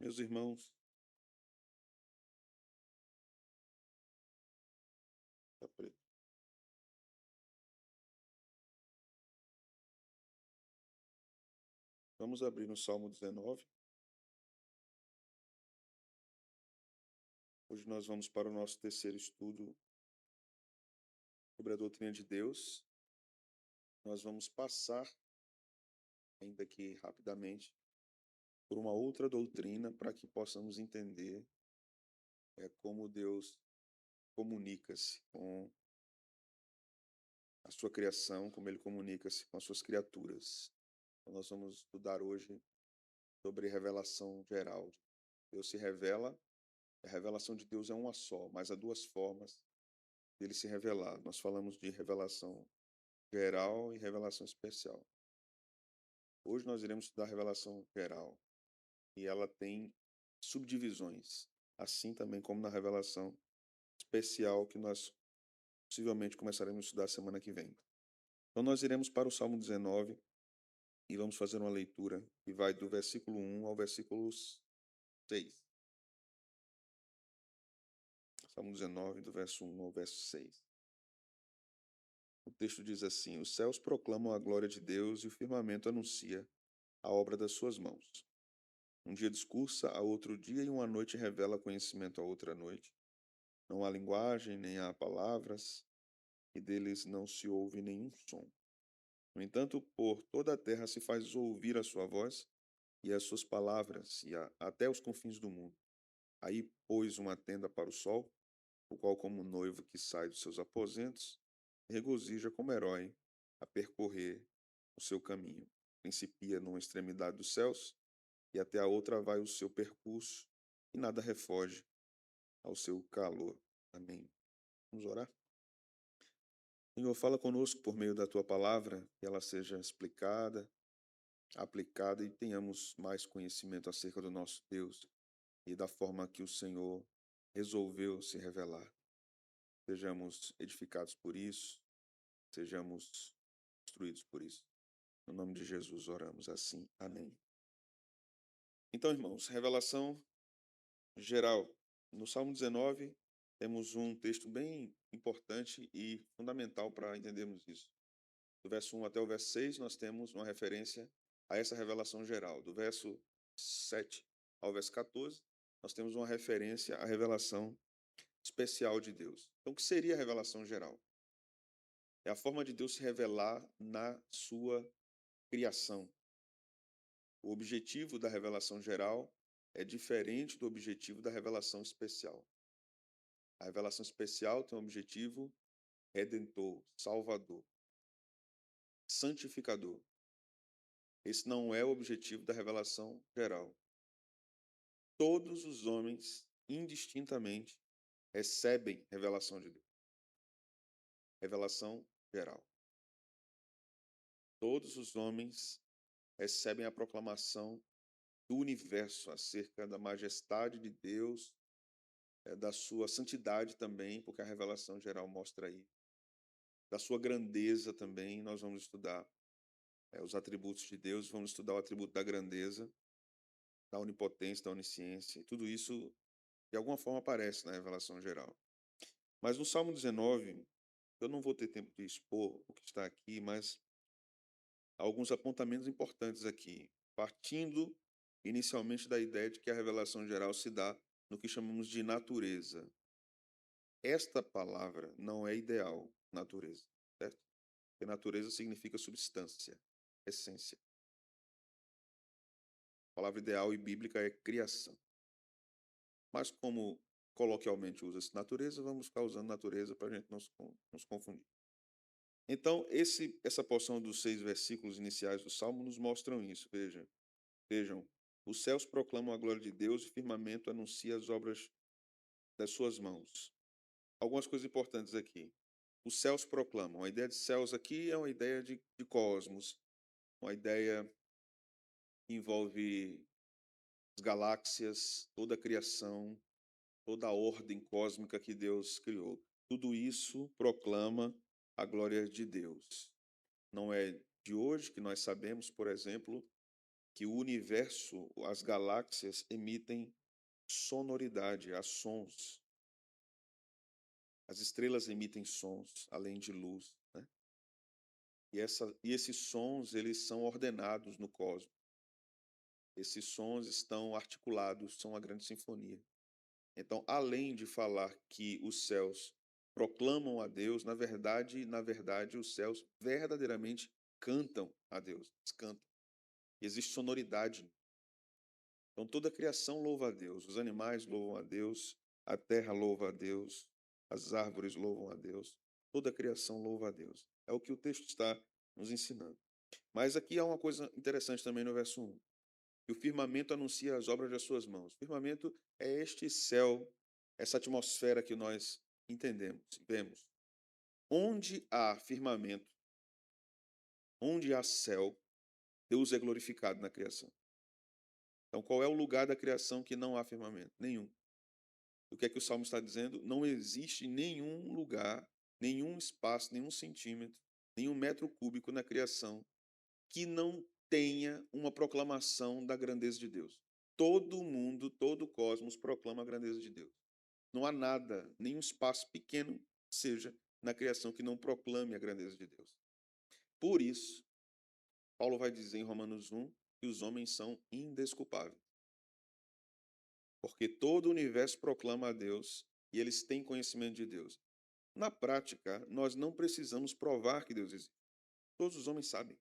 Meus irmãos, tá preto. Vamos abrir no Salmo 19. Hoje nós vamos para o nosso terceiro estudo sobre a doutrina de Deus. Nós vamos passar, ainda que rapidamente, por uma outra doutrina para que possamos entender como Deus comunica-se com a sua criação, como Ele comunica-se com as suas criaturas. Então, nós vamos estudar hoje sobre revelação geral. Deus se revela, a revelação de Deus é uma só, mas há duas formas dele se revelar. Nós falamos de revelação geral e revelação especial. Hoje nós iremos estudar a revelação geral e ela tem subdivisões, assim também como na revelação especial que nós possivelmente começaremos a estudar semana que vem. Então nós iremos para o Salmo 19 e vamos fazer uma leitura que vai do versículo 1 ao versículo 6. Salmo 19, do verso 1 ao verso 6. O texto diz assim: Os céus proclamam a glória de Deus e o firmamento anuncia a obra das suas mãos. Um dia discursa a outro dia e uma noite revela conhecimento a outra noite. Não há linguagem, nem há palavras, e deles não se ouve nenhum som. No entanto, por toda a terra se faz ouvir a sua voz e as suas palavras, até os confins do mundo. Aí pôs uma tenda para o sol, o qual, como noivo que sai dos seus aposentos, regozija como herói a percorrer o seu caminho. Principia numa extremidade dos céus, e até a outra vai o seu percurso, e nada refoge ao seu calor. Amém. Vamos orar? Senhor, fala conosco por meio da tua palavra, que ela seja explicada, aplicada e tenhamos mais conhecimento acerca do nosso Deus e da forma que o Senhor resolveu se revelar. Sejamos edificados por isso, sejamos instruídos por isso. No nome de Jesus oramos assim. Amém. Então, irmãos, revelação geral. No Salmo 19, temos um texto bem importante e fundamental para entendermos isso. Do verso 1 até o verso 6, nós temos uma referência a essa revelação geral. Do verso 7 ao verso 14, nós temos uma referência à revelação especial de Deus. Então, o que seria a revelação geral? É a forma de Deus se revelar na sua criação. O objetivo da revelação geral é diferente do objetivo da revelação especial. A revelação especial tem um objetivo redentor, salvador, santificador. Esse não é o objetivo da revelação geral. Todos os homens, indistintamente, recebem revelação de Deus. Revelação geral. Todos os homens recebem a proclamação do universo acerca da majestade de Deus, da sua santidade também, porque a revelação geral mostra aí, da sua grandeza também. Nós vamos estudar os atributos de Deus, vamos estudar o atributo da grandeza, da onipotência, da onisciência. Tudo isso, de alguma forma, aparece na revelação geral. Mas no Salmo 19, eu não vou ter tempo de expor o que está aqui, mas há alguns apontamentos importantes aqui, partindo inicialmente da ideia de que a revelação geral se dá no que chamamos de natureza. Esta palavra não é ideal, natureza, certo? Porque natureza significa substância, essência. A palavra ideal e bíblica é criação. Mas como coloquialmente usa-se natureza, vamos ficar usando natureza para a gente não se confundir. Então, essa porção dos 6 versículos iniciais do Salmo nos mostram isso. Vejam, os céus proclamam a glória de Deus e o firmamento anuncia as obras das suas mãos. Algumas coisas importantes aqui. Os céus proclamam. A ideia de céus aqui é uma ideia de cosmos, uma ideia que envolve as galáxias, toda a criação, toda a ordem cósmica que Deus criou. Tudo isso proclama a glória de Deus. Não é de hoje que nós sabemos, por exemplo, que o universo, as galáxias, emitem sonoridade, há sons. As estrelas emitem sons, além de luz, né? E esses sons, eles são ordenados no cosmos. Esses sons estão articulados, são uma grande sinfonia. Então, além de falar que os céus proclamam a Deus, na verdade, os céus verdadeiramente cantam a Deus, eles cantam. Existe sonoridade. Então, toda a criação louva a Deus, os animais louvam a Deus, a terra louva a Deus, as árvores louvam a Deus, toda a criação louva a Deus. É o que o texto está nos ensinando. Mas aqui há uma coisa interessante também no verso 1. Que o firmamento anuncia as obras das suas mãos. O firmamento é este céu, essa atmosfera que nós entendemos, vemos. Onde há firmamento, onde há céu, Deus é glorificado na criação. Então, qual é o lugar da criação que não há firmamento? Nenhum. O que é que o Salmo está dizendo? Não existe nenhum lugar, nenhum espaço, nenhum centímetro, nenhum metro cúbico na criação que não tenha uma proclamação da grandeza de Deus. Todo mundo, todo o cosmos proclama a grandeza de Deus. Não há nada, nenhum espaço pequeno seja na criação que não proclame a grandeza de Deus. Por isso, Paulo vai dizer em Romanos 1 que os homens são indesculpáveis. Porque todo o universo proclama a Deus e eles têm conhecimento de Deus. Na prática, nós não precisamos provar que Deus existe. Todos os homens sabem.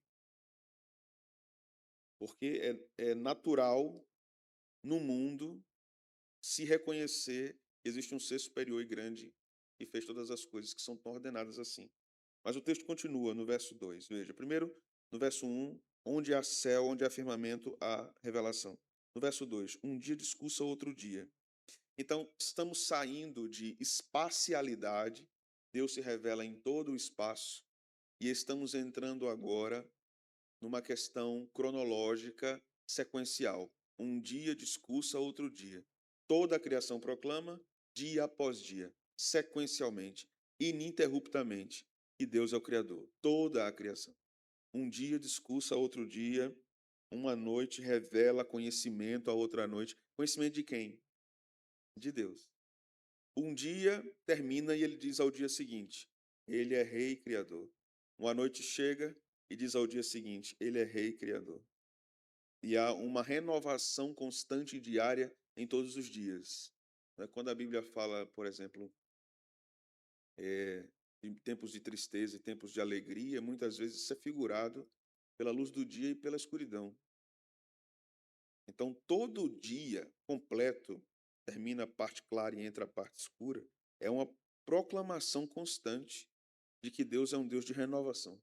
Porque é natural no mundo se reconhecer que existe um ser superior e grande que fez todas as coisas que são tão ordenadas assim. Mas o texto continua no verso 2. Veja, primeiro, no verso 1, onde há céu, onde há firmamento, há revelação. No verso 2, um dia discursa outro dia. Então, estamos saindo de espacialidade, Deus se revela em todo o espaço, e estamos entrando agora numa questão cronológica sequencial. Um dia discursa outro dia. Toda a criação proclama, dia após dia, sequencialmente, ininterruptamente, que Deus é o Criador. Toda a criação. Um dia discursa outro dia, uma noite revela conhecimento a outra noite. Conhecimento de quem? De Deus. Um dia termina e ele diz ao dia seguinte: Ele é Rei e Criador. Uma noite chega e diz ao dia seguinte: Ele é Rei e Criador. E há uma renovação constante e diária em todos os dias. Quando a Bíblia fala, por exemplo, em tempos de tristeza e tempos de alegria, muitas vezes isso é figurado pela luz do dia e pela escuridão. Então, todo dia completo, termina a parte clara e entra a parte escura, é uma proclamação constante de que Deus é um Deus de renovação.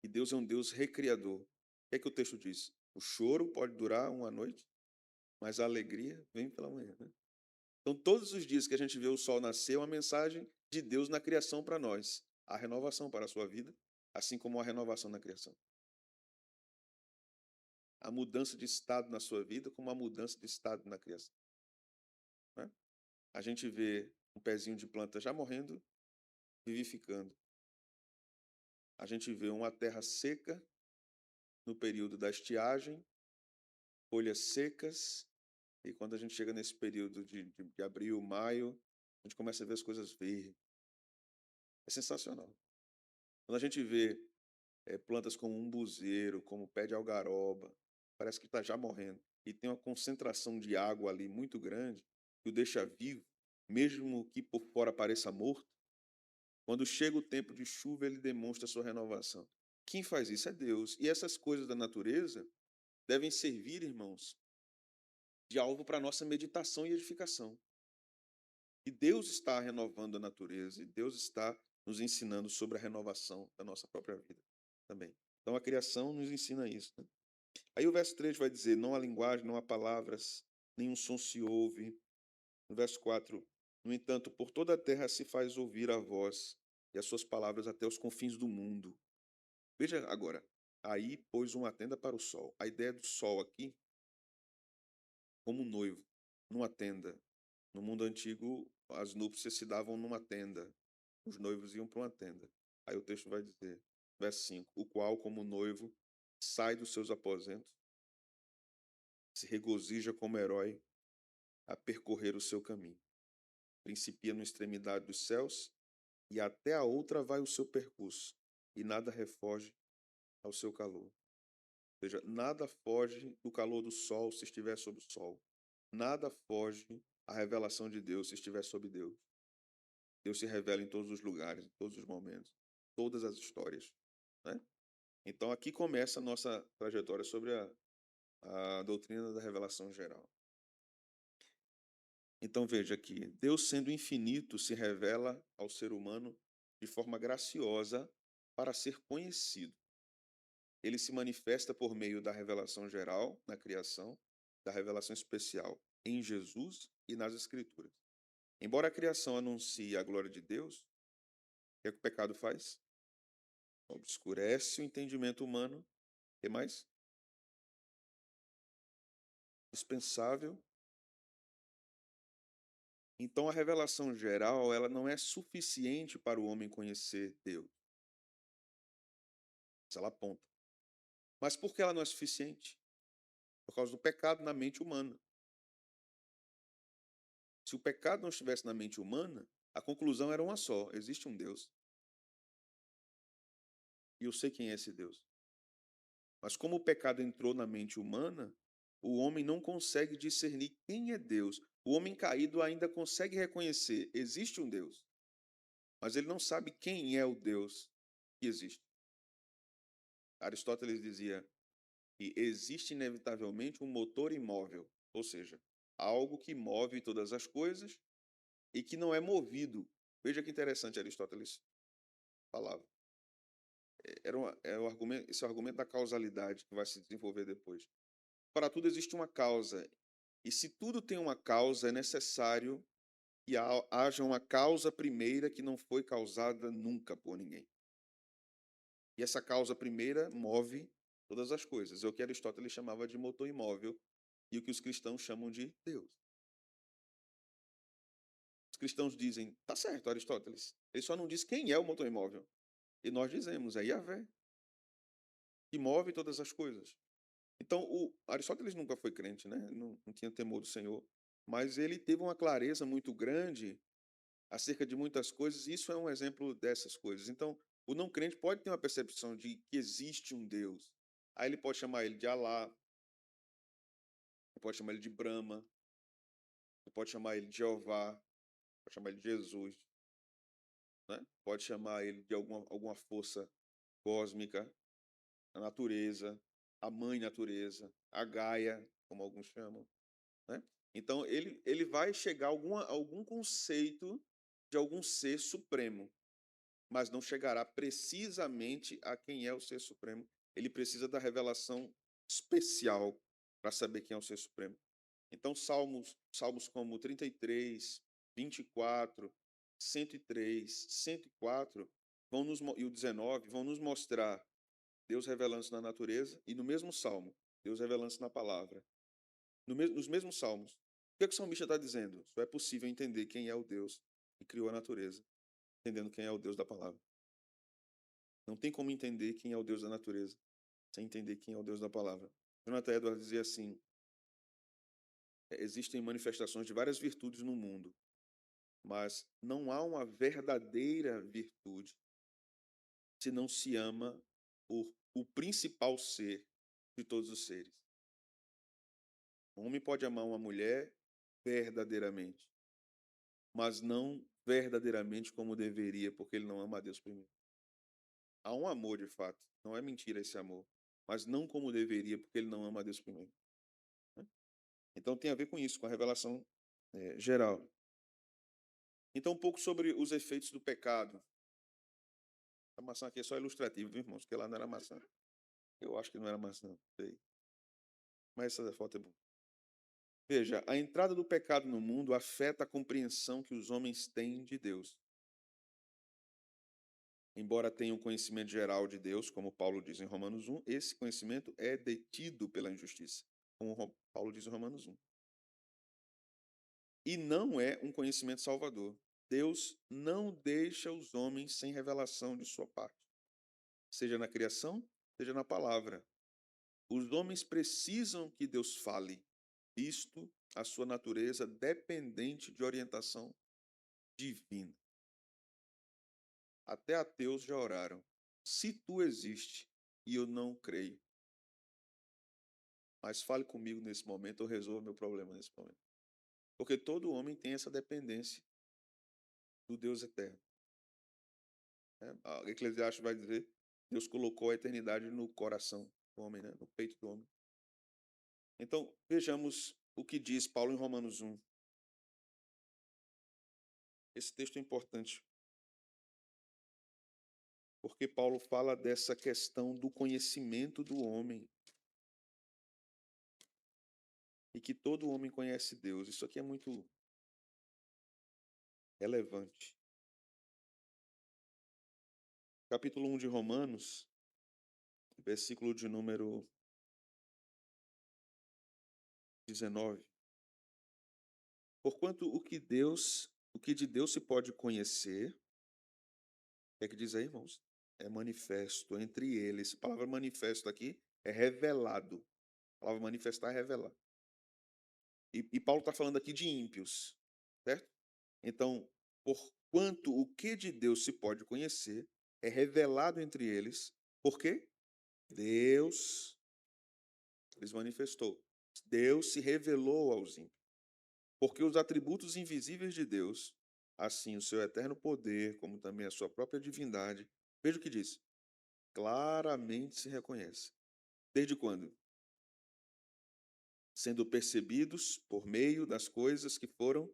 E Deus é um Deus recriador. O que é que o texto diz? O choro pode durar uma noite, mas a alegria vem pela manhã. Né? Então, todos os dias que a gente vê o sol nascer, é uma mensagem de Deus na criação para nós. A renovação para a sua vida, assim como a renovação na criação. A mudança de estado na sua vida, como a mudança de estado na criação. Né? A gente vê um pezinho de planta já morrendo, vivificando. A gente vê uma terra seca no período da estiagem, folhas secas, e quando a gente chega nesse período de abril, maio, a gente começa a ver as coisas verdes. É sensacional. Quando a gente vê plantas como umbuzeiro, como pé de algaroba, parece que está já morrendo, e tem uma concentração de água ali muito grande, que o deixa vivo, mesmo que por fora pareça morto. Quando chega o tempo de chuva, ele demonstra a sua renovação. Quem faz isso é Deus. E essas coisas da natureza devem servir, irmãos, de alvo para a nossa meditação e edificação. E Deus está renovando a natureza, e Deus está nos ensinando sobre a renovação da nossa própria vida também. Então a criação nos ensina isso. Né? Aí o verso 3 vai dizer: não há linguagem, não há palavras, nenhum som se ouve. No verso 4, no entanto, por toda a terra se faz ouvir a voz e as suas palavras até os confins do mundo. Veja agora, aí pôs uma tenda para o sol. A ideia do sol aqui, como noivo, numa tenda. No mundo antigo, as núpcias se davam numa tenda. Os noivos iam para uma tenda. Aí o texto vai dizer, verso 5, o qual, como noivo, sai dos seus aposentos, se regozija como herói a percorrer o seu caminho. Principia na extremidade dos céus e até a outra vai o seu percurso, e nada refoge ao seu calor. Ou seja, nada foge do calor do sol se estiver sob o sol. Nada foge à revelação de Deus se estiver sob Deus. Deus se revela em todos os lugares, em todos os momentos, todas as histórias, né? Então aqui começa a nossa trajetória sobre a doutrina da revelação geral. Então veja aqui, Deus sendo infinito se revela ao ser humano de forma graciosa para ser conhecido. Ele se manifesta por meio da revelação geral na criação, da revelação especial em Jesus e nas Escrituras. Embora a criação anuncie a glória de Deus, o que é que o pecado faz? Obscurece o entendimento humano. O que mais? Dispensável. Então, a revelação geral, ela não é suficiente para o homem conhecer Deus. Ela aponta. Mas por que ela não é suficiente? Por causa do pecado na mente humana. Se o pecado não estivesse na mente humana, a conclusão era uma só: existe um Deus. E eu sei quem é esse Deus. Mas como o pecado entrou na mente humana, o homem não consegue discernir quem é Deus. O homem caído ainda consegue reconhecer: existe um Deus. Mas ele não sabe quem é o Deus que existe. Aristóteles dizia que existe inevitavelmente um motor imóvel, ou seja, algo que move todas as coisas e que não é movido. Veja que interessante Aristóteles falava. É o argumento, esse é o argumento da causalidade que vai se desenvolver depois. Para tudo existe uma causa, e se tudo tem uma causa, é necessário que haja uma causa primeira que não foi causada nunca por ninguém. E essa causa primeira move todas as coisas. É o que Aristóteles chamava de motor imóvel e o que os cristãos chamam de Deus. Os cristãos dizem: tá certo, Aristóteles, ele só não diz quem é o motor imóvel. E nós dizemos: é Yahvé, que move todas as coisas. Então, o Aristóteles nunca foi crente, né? Não tinha temor do Senhor, mas ele teve uma clareza muito grande acerca de muitas coisas, e isso é um exemplo dessas coisas. Então, o não crente pode ter uma percepção de que existe um Deus. Aí ele pode chamar ele de Alá, pode chamar ele de Brahma, pode chamar ele de Jeová, pode chamar ele de Jesus, né? Pode chamar ele de alguma força cósmica, a natureza, a mãe natureza, a Gaia, como alguns chamam, né? Então, ele vai chegar a algum conceito de algum ser supremo, mas não chegará precisamente a quem é o ser supremo. Ele precisa da revelação especial para saber quem é o ser supremo. Então, salmos como 33, 24, 103, 104 e o 19 vão nos mostrar Deus revelando-se na natureza, e no mesmo salmo, Deus revelando-se na palavra. Nos mesmos salmos. O que é que o salmista está dizendo? Só é possível entender quem é o Deus que criou a natureza, entendendo quem é o Deus da palavra. Não tem como entender quem é o Deus da natureza sem entender quem é o Deus da palavra. Jonathan Edwards dizia assim: existem manifestações de várias virtudes no mundo, mas não há uma verdadeira virtude se não se ama o principal ser de todos os seres. Um homem pode amar uma mulher verdadeiramente, mas não verdadeiramente como deveria, porque ele não ama a Deus primeiro. Há um amor de fato, não é mentira esse amor, mas não como deveria, porque ele não ama a Deus primeiro. Então tem a ver com isso, com a revelação geral. Então, um pouco sobre os efeitos do pecado. A maçã aqui é só ilustrativa, viu, irmãos? Porque lá não era maçã. Eu acho que não era maçã, não sei. Mas essa foto é boa. Veja, a entrada do pecado no mundo afeta a compreensão que os homens têm de Deus. Embora tenham conhecimento geral de Deus, como Paulo diz em Romanos 1, esse conhecimento é detido pela injustiça, como Paulo diz em Romanos 1. E não é um conhecimento salvador. Deus não deixa os homens sem revelação de sua parte, seja na criação, seja na palavra. Os homens precisam que Deus fale, visto a sua natureza dependente de orientação divina. Até ateus já oraram. Se tu existe e eu não creio, mas fale comigo nesse momento, eu resolvo meu problema nesse momento. Porque todo homem tem essa dependência do Deus eterno. A Eclesiastes vai dizer, Deus colocou a eternidade no coração do homem, né? No peito do homem. Então, vejamos o que diz Paulo em Romanos 1. Esse texto é importante, porque Paulo fala dessa questão do conhecimento do homem. E que todo homem conhece Deus. Isso aqui é muito relevante. Capítulo 1 de Romanos, versículo de número 19. Porquanto o que de Deus se pode conhecer, o que é que diz aí, irmãos? É manifesto entre eles. A palavra manifesto aqui é revelado. A palavra manifestar é revelar. E Paulo está falando aqui de ímpios, certo? Então, porquanto o que de Deus se pode conhecer é revelado entre eles. Por quê? Deus lhes manifestou. Deus se revelou aos ímpios. Porque os atributos invisíveis de Deus, assim o seu eterno poder, como também a sua própria divindade, veja o que diz, claramente se reconhece. Desde quando? Sendo percebidos por meio das coisas que foram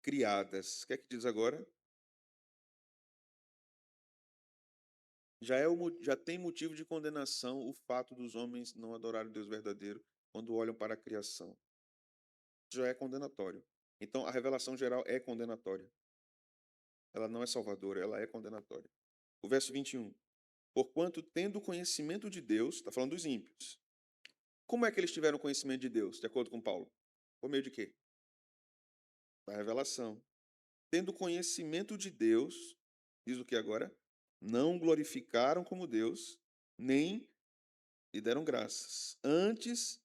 criadas. O que é que diz agora? Já tem motivo de condenação o fato dos homens não adorarem o Deus verdadeiro quando olham para a criação. Já é condenatório. Então, a revelação geral é condenatória. Ela não é salvadora, ela é condenatória. O verso 21. Porquanto, tendo conhecimento de Deus, está falando dos ímpios. Como é que eles tiveram conhecimento de Deus, de acordo com Paulo? Por meio de quê? Da revelação. Tendo conhecimento de Deus, diz o que agora? Não glorificaram como Deus, nem lhe deram graças. Antes,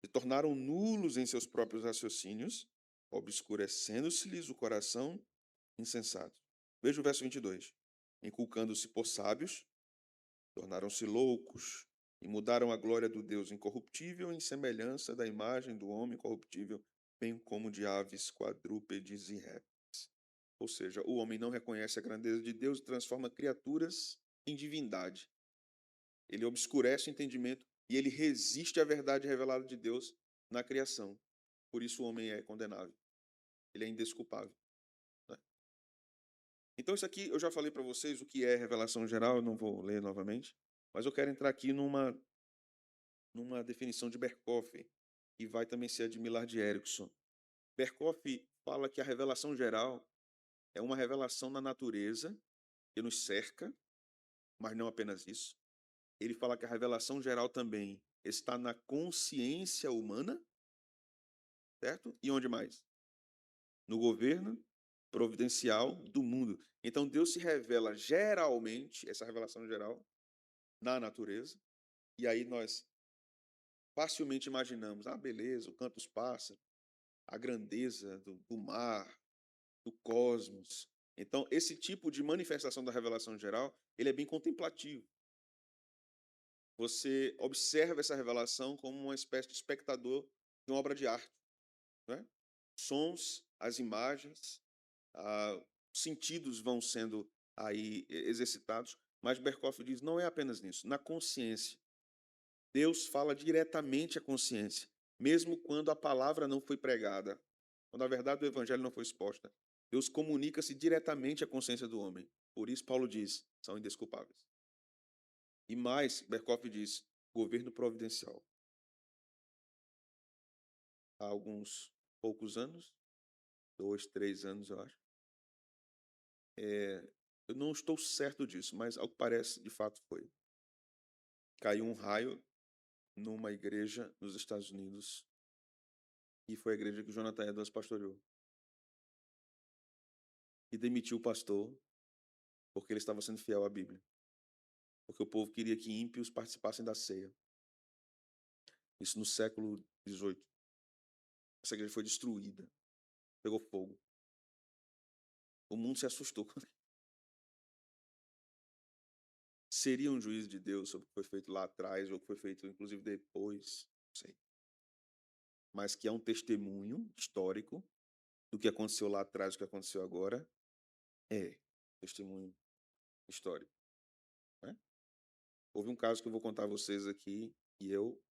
se tornaram nulos em seus próprios raciocínios, obscurecendo-se-lhes o coração insensato. Veja o verso 22. Inculcando-se por sábios, tornaram-se loucos e mudaram a glória do Deus incorruptível em semelhança da imagem do homem corruptível, bem como de aves, quadrúpedes e répteis. Ou seja, o homem não reconhece a grandeza de Deus e transforma criaturas em divindade. Ele obscurece o entendimento e ele resiste à verdade revelada de Deus na criação. Por isso o homem é condenável. Ele é indesculpável. Né? Então isso aqui eu já falei para vocês o que é revelação geral, eu não vou ler novamente, mas eu quero entrar aqui numa definição de Berkhoff, que vai também ser a de Millard de Erickson. Berkhoff fala que a revelação geral é uma revelação na natureza que nos cerca, mas não apenas isso. Ele fala que a revelação geral também está na consciência humana, certo? E onde mais? No governo providencial do mundo. Então Deus se revela geralmente, essa revelação geral, na natureza, e aí nós facilmente imaginamos, beleza, o canto dos pássaros, a grandeza do mar, do cosmos. Então, esse tipo de manifestação da revelação geral, ele é bem contemplativo. Você observa essa revelação como uma espécie de espectador de uma obra de arte. Né? Sons, as imagens, sentidos vão sendo aí exercitados, mas Berkhoff diz, não é apenas nisso, na consciência. Deus fala diretamente à consciência, mesmo quando a palavra não foi pregada, quando a verdade do evangelho não foi exposta. Deus comunica-se diretamente à consciência do homem. Por isso Paulo diz, são indesculpáveis. E mais, Berkhoff diz, governo providencial. Há alguns poucos anos, 2, 3 anos, eu acho. Eu não estou certo disso, mas ao que parece, de fato foi. Caiu um raio numa igreja nos Estados Unidos e foi a igreja que o Jonathan Edwards pastoreou. E demitiu o pastor porque ele estava sendo fiel à Bíblia. Porque o povo queria que ímpios participassem da ceia. Isso no século XVIII. Essa igreja foi destruída, pegou fogo. O mundo se assustou. Seria um juízo de Deus sobre o que foi feito lá atrás ou o que foi feito, inclusive, depois? Não sei. Mas que é um testemunho histórico do que aconteceu lá atrás, do que aconteceu agora, é testemunho histórico, né? Houve um caso que eu vou contar a vocês aqui, e eu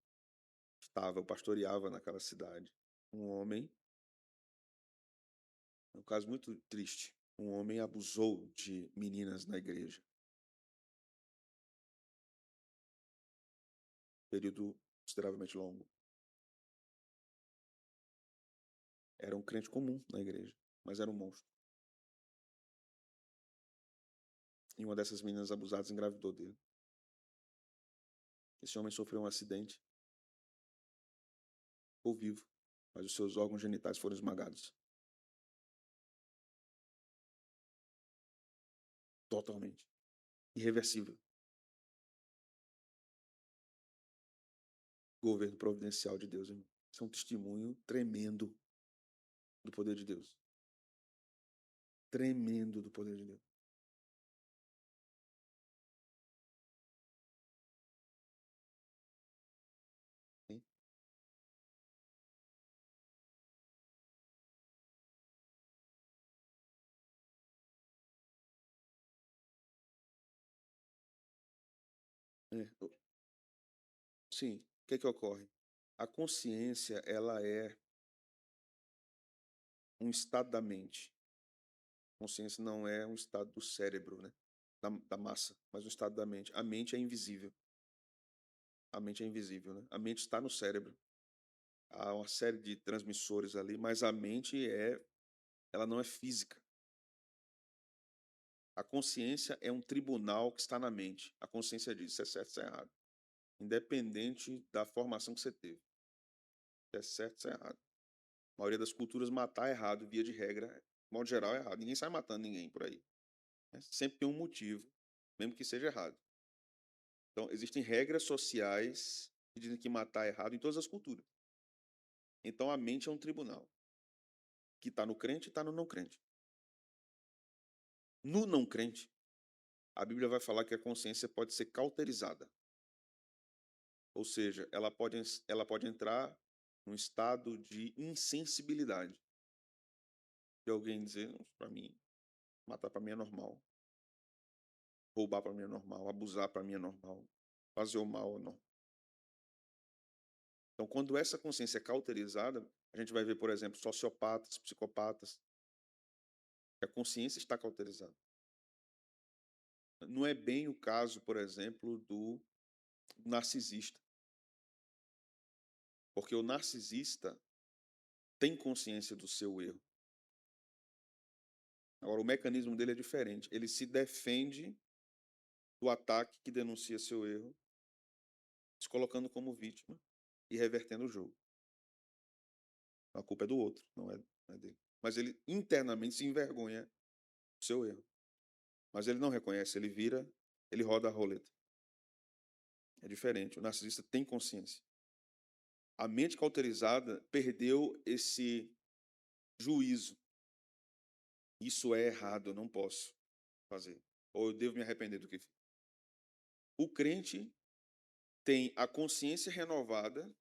pastoreava naquela cidade. Um homem, um caso muito triste, um homem abusou de meninas na igreja. Período consideravelmente longo. Era um crente comum na igreja, mas era um monstro. E uma dessas meninas abusadas engravidou dele. Esse homem sofreu um acidente, ficou vivo, mas os seus órgãos genitais foram esmagados. Totalmente. Irreversível. Governo providencial de Deus, irmão. Isso é um testemunho tremendo do poder de Deus. Tremendo do poder de Deus. Sim? É. Sim. O que é que ocorre? A consciência, ela é um estado da mente. A consciência não é um estado do cérebro, né? Da massa, mas um estado da mente. A mente é invisível. A mente é invisível, né? A mente está no cérebro. Há uma série de transmissores ali, mas a mente ela não é física. A consciência é um tribunal que está na mente. A consciência diz se é certo, se é errado. Independente da formação que você teve. Se é certo, se é errado. A maioria das culturas matar é errado, via de regra, de modo geral é errado. Ninguém sai matando ninguém por aí, né? Sempre tem um motivo, mesmo que seja errado. Então, existem regras sociais que dizem que matar é errado em todas as culturas. Então, a mente é um tribunal que está no crente e está no não crente. No não crente, a Bíblia vai falar que a consciência pode ser cauterizada. Ou seja, ela pode entrar num estado de insensibilidade. De alguém dizer, para mim, matar para mim é normal. Roubar para mim é normal. Abusar para mim é normal. Fazer o mal é normal. Então, quando essa consciência é cauterizada, a gente vai ver, por exemplo, sociopatas, psicopatas, que a consciência está cauterizada. Não é bem o caso, por exemplo, do narcisista. Porque o narcisista tem consciência do seu erro. Agora, o mecanismo dele é diferente. Ele se defende do ataque que denuncia seu erro, se colocando como vítima e revertendo o jogo. A culpa é do outro, não é dele. Mas ele internamente se envergonha do seu erro. Mas ele não reconhece, ele roda a roleta. É diferente. O narcisista tem consciência. A mente cauterizada perdeu esse juízo. Isso é errado, eu não posso fazer. Ou eu devo me arrepender do que fiz. O crente tem a consciência renovada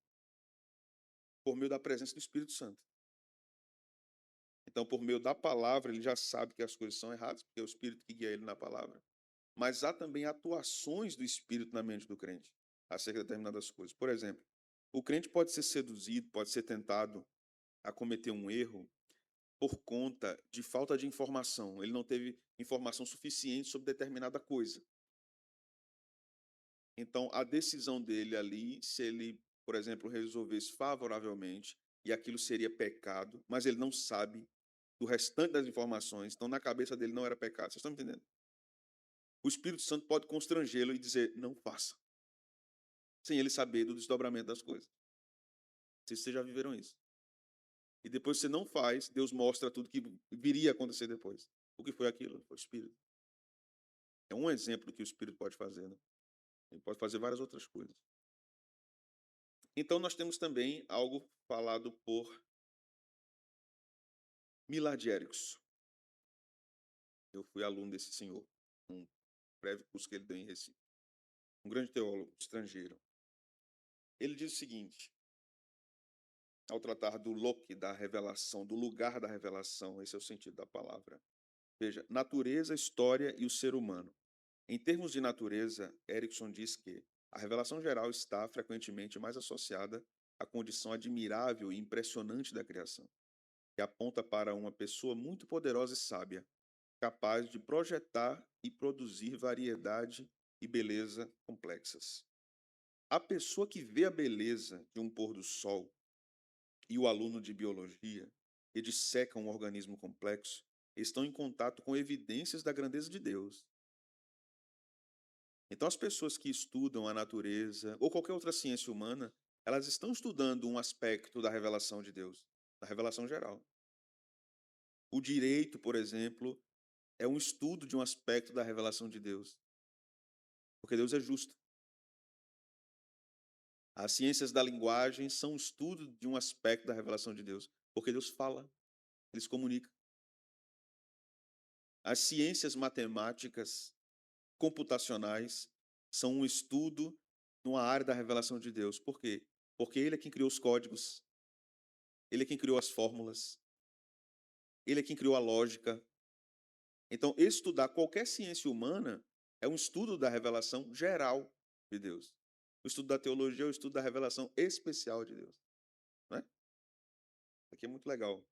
por meio da presença do Espírito Santo. Então, por meio da palavra, ele já sabe que as coisas são erradas, porque é o Espírito que guia ele na palavra. Mas há também atuações do Espírito na mente do crente acerca de determinadas coisas. Por exemplo, o crente pode ser seduzido, pode ser tentado a cometer um erro por conta de falta de informação. Ele não teve informação suficiente sobre determinada coisa. Então, a decisão dele ali, se ele, por exemplo, resolvesse favoravelmente, e aquilo seria pecado, mas ele não sabe do restante das informações, então na cabeça dele não era pecado. Vocês estão entendendo? O Espírito Santo pode constrangê-lo e dizer, não faça, sem ele saber do desdobramento das coisas. Não sei se vocês já viveram isso. E depois você não faz, Deus mostra tudo que viria a acontecer depois. O que foi aquilo? Foi o Espírito. É um exemplo do que o Espírito pode fazer, né? Ele pode fazer várias outras coisas. Então, nós temos também algo falado por Millard Erickson. Eu fui aluno desse senhor, um breve curso que ele deu em Recife. Um grande teólogo estrangeiro. Ele diz o seguinte, ao tratar do loque da revelação, do lugar da revelação, esse é o sentido da palavra. Veja, natureza, história e o ser humano. Em termos de natureza, Erickson diz que a revelação geral está frequentemente mais associada à condição admirável e impressionante da criação, que aponta para uma pessoa muito poderosa e sábia, capaz de projetar e produzir variedade e beleza complexas. A pessoa que vê a beleza de um pôr do sol e o aluno de biologia que disseca um organismo complexo estão em contato com evidências da grandeza de Deus. Então, as pessoas que estudam a natureza ou qualquer outra ciência humana, elas estão estudando um aspecto da revelação de Deus, da revelação geral. O direito, por exemplo, é um estudo de um aspecto da revelação de Deus, porque Deus é justo. As ciências da linguagem são um estudo de um aspecto da revelação de Deus, porque Deus fala, Ele se comunica. As ciências matemáticas computacionais são um estudo numa área da revelação de Deus. Por quê? Porque Ele é quem criou os códigos, Ele é quem criou as fórmulas, Ele é quem criou a lógica. Então, estudar qualquer ciência humana é um estudo da revelação geral de Deus. O estudo da teologia é o estudo da revelação especial de Deus. Né? Isso aqui é muito legal.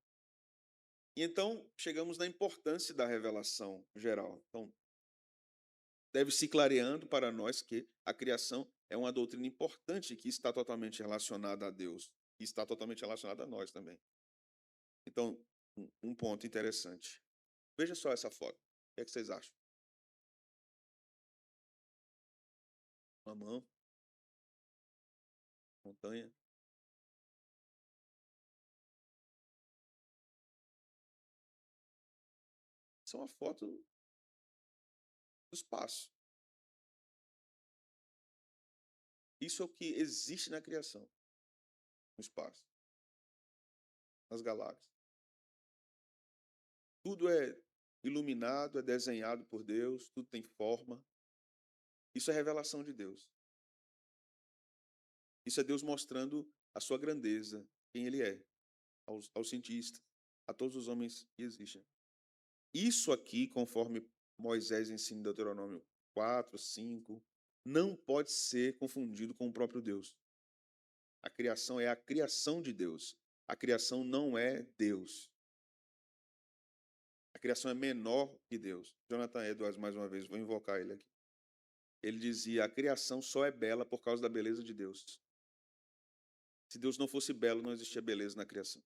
E então, chegamos na importância da revelação geral. Então, deve se clareando para nós que a criação é uma doutrina importante que está totalmente relacionada a Deus e está totalmente relacionada a nós também. Então, um ponto interessante. Veja só essa foto. O que é que vocês acham? Uma mão, montanha. Isso é uma foto do espaço. Isso é o que existe na criação, no espaço, nas galáxias. Tudo é iluminado, é desenhado por Deus, tudo tem forma. Isso é revelação de Deus. Isso é Deus mostrando a sua grandeza, quem Ele é, aos cientistas, a todos os homens que existem. Isso aqui, conforme Moisés ensina em Deuteronômio 4, 5, não pode ser confundido com o próprio Deus. A criação é a criação de Deus. A criação não é Deus. A criação é menor que Deus. Jonathan Edwards, mais uma vez, vou invocar ele aqui. Ele dizia: a criação só é bela por causa da beleza de Deus. Se Deus não fosse belo, não existia beleza na criação.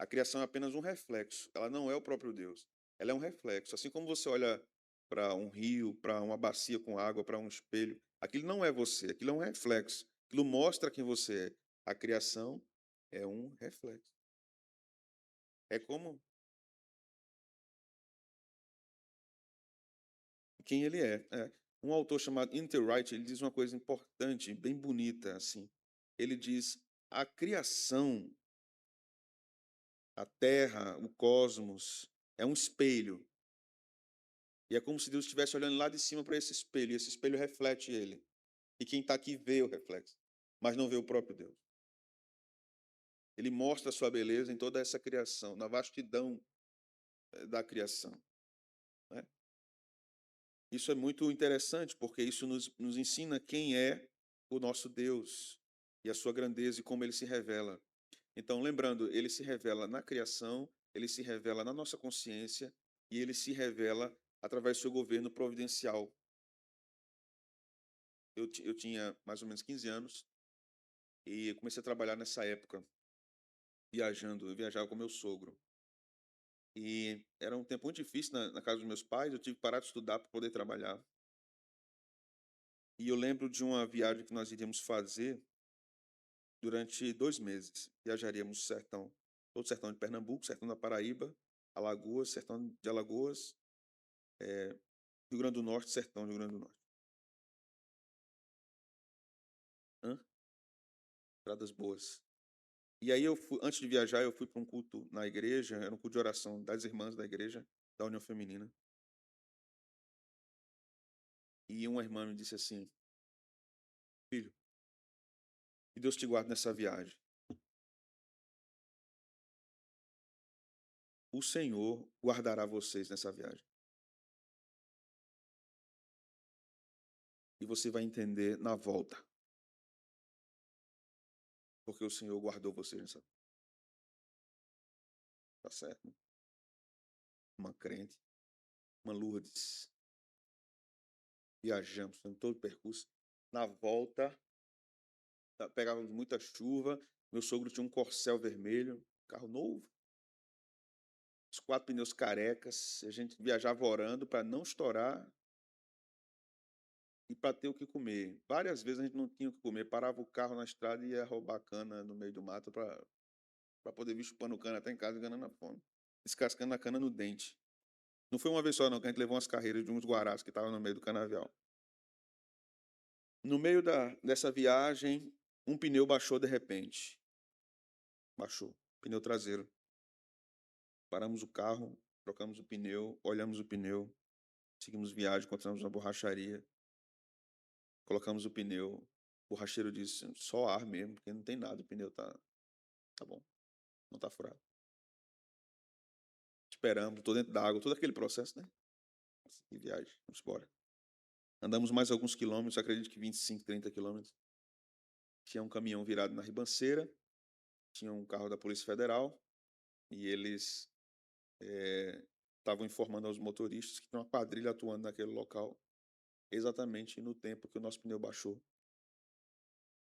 A criação é apenas um reflexo. Ela não é o próprio Deus. Ela é um reflexo. Assim como você olha para um rio, para uma bacia com água, para um espelho, aquilo não é você, aquilo é um reflexo. Aquilo mostra quem você é. A criação é um reflexo. É como quem ele é. Um autor chamado Interwright, ele diz uma coisa importante, bem bonita, assim. Ele diz: a criação, a terra, o cosmos, é um espelho. E é como se Deus estivesse olhando lá de cima para esse espelho, e esse espelho reflete ele. E quem está aqui vê o reflexo, mas não vê o próprio Deus. Ele mostra a sua beleza em toda essa criação, na vastidão da criação. Né? Isso é muito interessante, porque isso nos ensina quem é o nosso Deus e a sua grandeza e como ele se revela. Então, lembrando, ele se revela na criação, ele se revela na nossa consciência e ele se revela através do seu governo providencial. Eu tinha mais ou menos 15 anos e comecei a trabalhar nessa época, viajando. Eu viajava com meu sogro. E era um tempo muito difícil na casa dos meus pais, eu tive que parar de estudar para poder trabalhar. E eu lembro de uma viagem que nós iríamos fazer durante 2 meses. Viajaríamos o sertão, todo o sertão de Pernambuco, sertão da Paraíba, Alagoas, sertão de Alagoas, Rio Grande do Norte, sertão do Rio Grande do Norte. Hã? estradas boas. E aí antes de viajar, eu fui para um culto na igreja, era um culto de oração das irmãs da igreja, da União Feminina. E uma irmã me disse assim: filho, que Deus te guarde nessa viagem. O Senhor guardará vocês nessa viagem. E você vai entender na volta. Porque o Senhor guardou vocês nessa. Tá certo? Uma crente, uma Lourdes. Viajamos, fazendo todo o percurso. Na volta, pegávamos muita chuva. Meu sogro tinha um Corcel vermelho, carro novo. Os 4 pneus carecas. A gente viajava orando para não estourar e para ter o que comer. Várias vezes a gente não tinha o que comer. Parava o carro na estrada e ia roubar cana no meio do mato para poder vir chupando cana até em casa, ganhando a fome. Descascando a cana no dente. Não foi uma vez só, não, que a gente levou umas carreiras de uns guarás que estavam no meio do canavial. No meio dessa viagem, um pneu baixou de repente. Baixou. Pneu traseiro. Paramos o carro, trocamos o pneu, olhamos o pneu, seguimos viagem, encontramos uma borracharia, colocamos o pneu. O borracheiro disse: só ar mesmo, porque não tem nada, o pneu tá bom, não tá furado. Esperamos, tô dentro da água, todo aquele processo, né? E viagem, vamos embora. Andamos mais alguns quilômetros, acredito que 25, 30 quilômetros. Tinha um caminhão virado na ribanceira, tinha um carro da Polícia Federal, e eles estavam informando aos motoristas que tinha uma quadrilha atuando naquele local, exatamente no tempo que o nosso pneu baixou,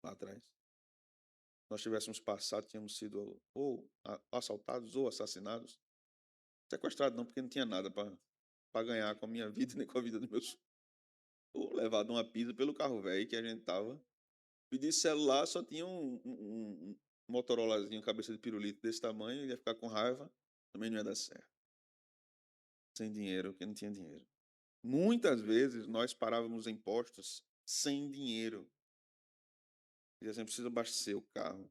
lá atrás. Se nós tivéssemos passado, tínhamos sido ou assaltados ou assassinados. Sequestrado não, porque não tinha nada para ganhar com a minha vida nem com a vida dos meus. Ou levado uma pisa pelo carro velho que a gente tava. Pedi celular, só tinha um Motorolazinho, cabeça de pirulito desse tamanho, ele ia ficar com raiva, também não ia dar certo. Sem dinheiro, porque não tinha dinheiro. Muitas vezes nós parávamos em postos sem dinheiro. E assim, precisa abastecer o carro.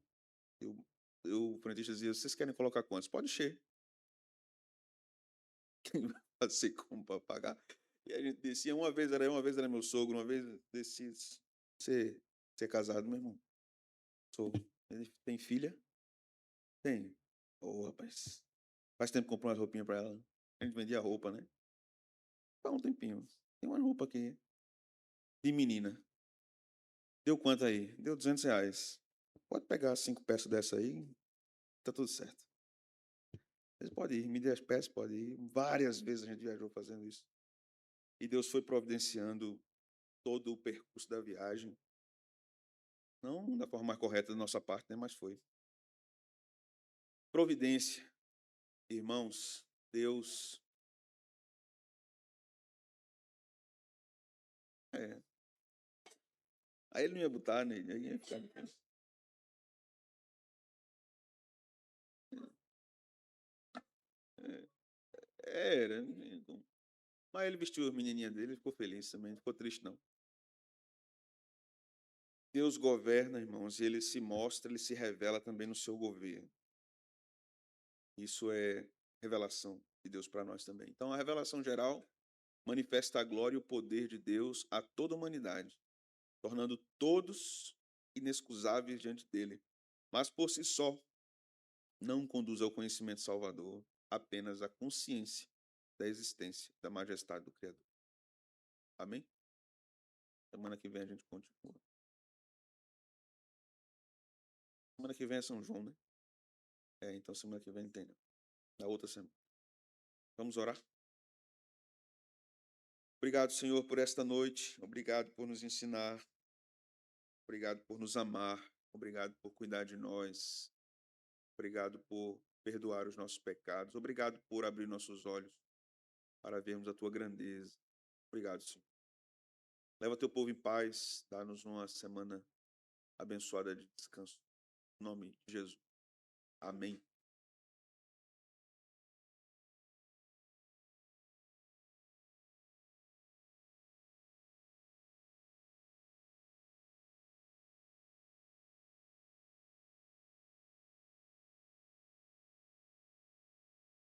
O frentista dizia: vocês querem colocar quantos? Pode encher. Quem vai fazer como para pagar? E a gente descia, uma vez era meu sogro, uma vez descia. Você é casado, meu irmão? Sou. Ele tem filha? Tem. Ô, rapaz. Faz tempo que comprou umas roupinhas para ela. A gente vendia roupa, né? Faz um tempinho. Tem uma roupa aqui. De menina. Deu quanto aí? Deu R$ 200. Pode pegar 5 peças dessa aí, tá tudo certo. Vocês podem ir, me dê as peças, pode ir. Várias vezes a gente viajou fazendo isso. E Deus foi providenciando todo o percurso da viagem. Não da forma mais correta da nossa parte, né? Mas foi. Providência. Irmãos, Deus. É. Aí ele não ia botar, né? Aí ia ficar. Era. Mas ele vestiu a menininha dele, ficou feliz também, não ficou triste não. Deus governa, irmãos, e ele se mostra, ele se revela também no seu governo. Isso é revelação de Deus para nós também. Então, a revelação geral manifesta a glória e o poder de Deus a toda a humanidade, tornando todos inexcusáveis diante dele. Mas por si só, não conduz ao conhecimento salvador, apenas a consciência da existência, da majestade do Criador. Amém? Semana que vem a gente continua. Semana que vem é São João, né? Então semana que vem tem. Na outra semana. Vamos orar? Obrigado, Senhor, por esta noite. Obrigado por nos ensinar. Obrigado por nos amar. Obrigado por cuidar de nós. Obrigado por perdoar os nossos pecados. Obrigado por abrir nossos olhos para vermos a tua grandeza. Obrigado, Senhor. Leva teu povo em paz. Dá-nos uma semana abençoada de descanso. Em nome de Jesus. Amém.